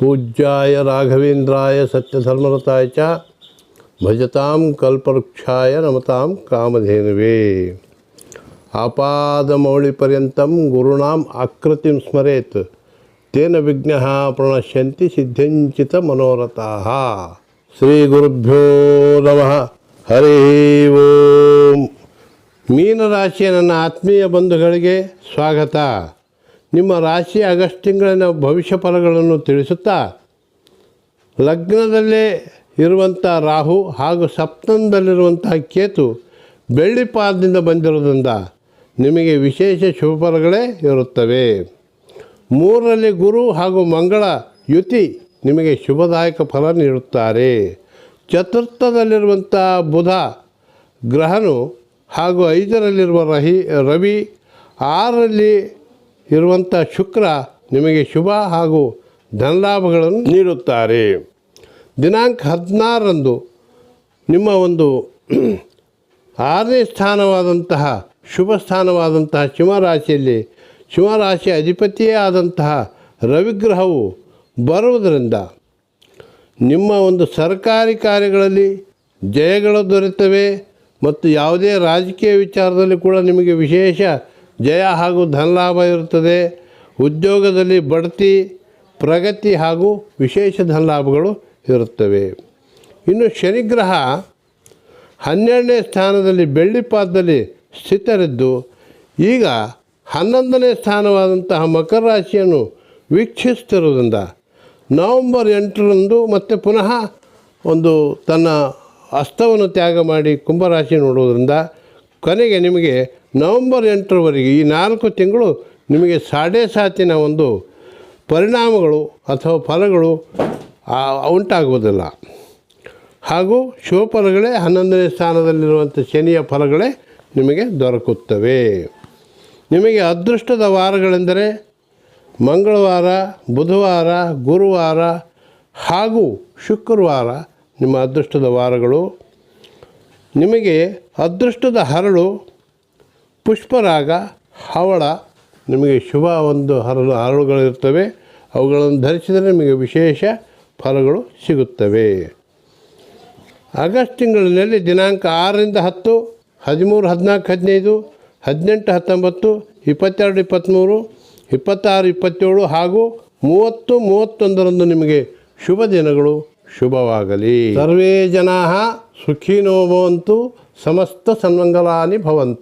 पूज्याय राघवेन्द्राय सत्यधर्मरताय च भजतां कल्पवृक्षाय नमतां कामधेनुवे। आपादमौलिपर्यन्तं गुरूणाम् आकृतिं स्मरेत् तेन विघ्नाः प्रणश्यन्ति सिद्ध्यञ्चित मनोरथाः। ಶ್ರೀಗುರುಭ್ಯೋ ನಮಃ. ಹರಿ ಓಂ. ಮೀನರಾಶಿಯ ನನ್ನ ಆತ್ಮೀಯ ಬಂಧುಗಳಿಗೆ ಸ್ವಾಗತ. ನಿಮ್ಮ ರಾಶಿ ಆಗಸ್ಟ್ ತಿಂಗಳಿನ ಭವಿಷ್ಯ ಫಲಗಳನ್ನು ತಿಳಿಸುತ್ತಾ, ಲಗ್ನದಲ್ಲೇ ಇರುವಂಥ ರಾಹು ಹಾಗೂ ಸಪ್ತಮದಲ್ಲಿರುವಂಥ ಕೇತು ಬೆಳ್ಳಿ ಪಾದದಿಂದ ಬಂದಿರೋದ್ರಿಂದ ನಿಮಗೆ ವಿಶೇಷ ಶುಭ ಫಲಗಳೇ ಇರುತ್ತವೆ. 3ರಲ್ಲಿ ಗುರು ಹಾಗೂ ಮಂಗಳ ಯುತಿ ನಿಮಗೆ ಶುಭದಾಯಕ ಫಲ ನೀಡುತ್ತಾರೆ. ಚತುರ್ಥದಲ್ಲಿರುವಂಥ ಬುಧ ಗ್ರಹನು ಹಾಗೂ 5ರಲ್ಲಿರುವ ರವಿ, 6ರಲ್ಲಿ ಇರುವಂಥ ಶುಕ್ರ ನಿಮಗೆ ಶುಭ ಹಾಗೂ ಧನಲಾಭಗಳನ್ನು ನೀಡುತ್ತಾರೆ. ದಿನಾಂಕ 16ರಂದು ನಿಮ್ಮ ಒಂದು 6ನೇ ಸ್ಥಾನವಾದಂತಹ ಶುಭ ಸ್ಥಾನವಾದಂತಹ ಸಿಂಹರಾಶಿಯಲ್ಲಿ ಸಿಂಹರಾಶಿ ಅಧಿಪತಿಯೇ ಆದಂತಹ ರವಿಗ್ರಹವು ಬರುವುದರಿಂದ ನಿಮ್ಮ ಒಂದು ಸರ್ಕಾರಿ ಕಾರ್ಯಗಳಲ್ಲಿ ಜಯಗಳು ದೊರೆತವೆ ಮತ್ತು ಯಾವುದೇ ರಾಜಕೀಯ ವಿಚಾರದಲ್ಲಿ ಕೂಡ ನಿಮಗೆ ವಿಶೇಷ ಜಯ ಹಾಗೂ ಧನಲಾಭ ಇರುತ್ತದೆ. ಉದ್ಯೋಗದಲ್ಲಿ ಬಡ್ತಿ, ಪ್ರಗತಿ ಹಾಗೂ ವಿಶೇಷ ಧನಲಾಭಗಳು ಇರುತ್ತವೆ. ಇನ್ನು ಶನಿಗ್ರಹ 12ನೇ ಸ್ಥಾನದಲ್ಲಿ ಬೆಳ್ಳಿ ಪಾದದಲ್ಲಿ ಸ್ಥಿತರಿದ್ದು ಈಗ 11ನೇ ಸ್ಥಾನವಾದಂತಹ ಮಕರ ರಾಶಿಯನ್ನು ವೀಕ್ಷಿಸ್ತಿರುವುದರಿಂದ ನವಂಬರ್ 8ರಂದು ಮತ್ತೆ ಪುನಃ ಒಂದು ತನ್ನ ಅಸ್ತವನ್ನು ತ್ಯಾಗ ಮಾಡಿ ಕುಂಭರಾಶಿ ನೋಡುವುದರಿಂದ ಕೊನೆಗೆ ನಿಮಗೆ ನವಂಬರ್ 8ರವರೆಗೆ ಈ 4 ತಿಂಗಳು ನಿಮಗೆ ಸಾತಿನ ಒಂದು ಪರಿಣಾಮಗಳು ಅಥವಾ ಫಲಗಳು ಉಂಟಾಗುವುದಿಲ್ಲ. ಹಾಗೂ ಶುಭ ಫಲಗಳೇ 11ನೇ ಸ್ಥಾನದಲ್ಲಿರುವಂಥ ಶನಿಯ ಫಲಗಳೇ ನಿಮಗೆ ದೊರಕುತ್ತವೆ. ನಿಮಗೆ ಅದೃಷ್ಟದ ವಾರಗಳೆಂದರೆ ಮಂಗಳವಾರ, ಬುಧವಾರ, ಗುರುವಾರ ಹಾಗೂ ಶುಕ್ರವಾರ ನಿಮ್ಮ ಅದೃಷ್ಟದ ವಾರಗಳು. ನಿಮಗೆ ಅದೃಷ್ಟದ ಹರಳು, ಪುಷ್ಪರಾಗ, ಹವಳ ನಿಮಗೆ ಶುಭ ಒಂದು ಹರಳುಗಳಿರ್ತವೆ. ಅವುಗಳನ್ನು ಧರಿಸಿದರೆ ನಿಮಗೆ ವಿಶೇಷ ಫಲಗಳು ಸಿಗುತ್ತವೆ. ಆಗಸ್ಟ್ ತಿಂಗಳಿನಲ್ಲಿ ದಿನಾಂಕ 6ರಿಂದ 10, 13, 14, 15, 18, 19, 22, 23, 26, 27 ಹಾಗೂ 30, 31ರಂದು ನಿಮಗೆ ಶುಭ ದಿನಗಳು. ಶುಭವಾಗಲಿ. ಸರ್ವೇ ಜನಾಃ ಸುಖಿನೋ ಭವಂತು. ಸಮಸ್ತ ಸನ್ಮಂಗಲಾನಿ ಭವಂತು.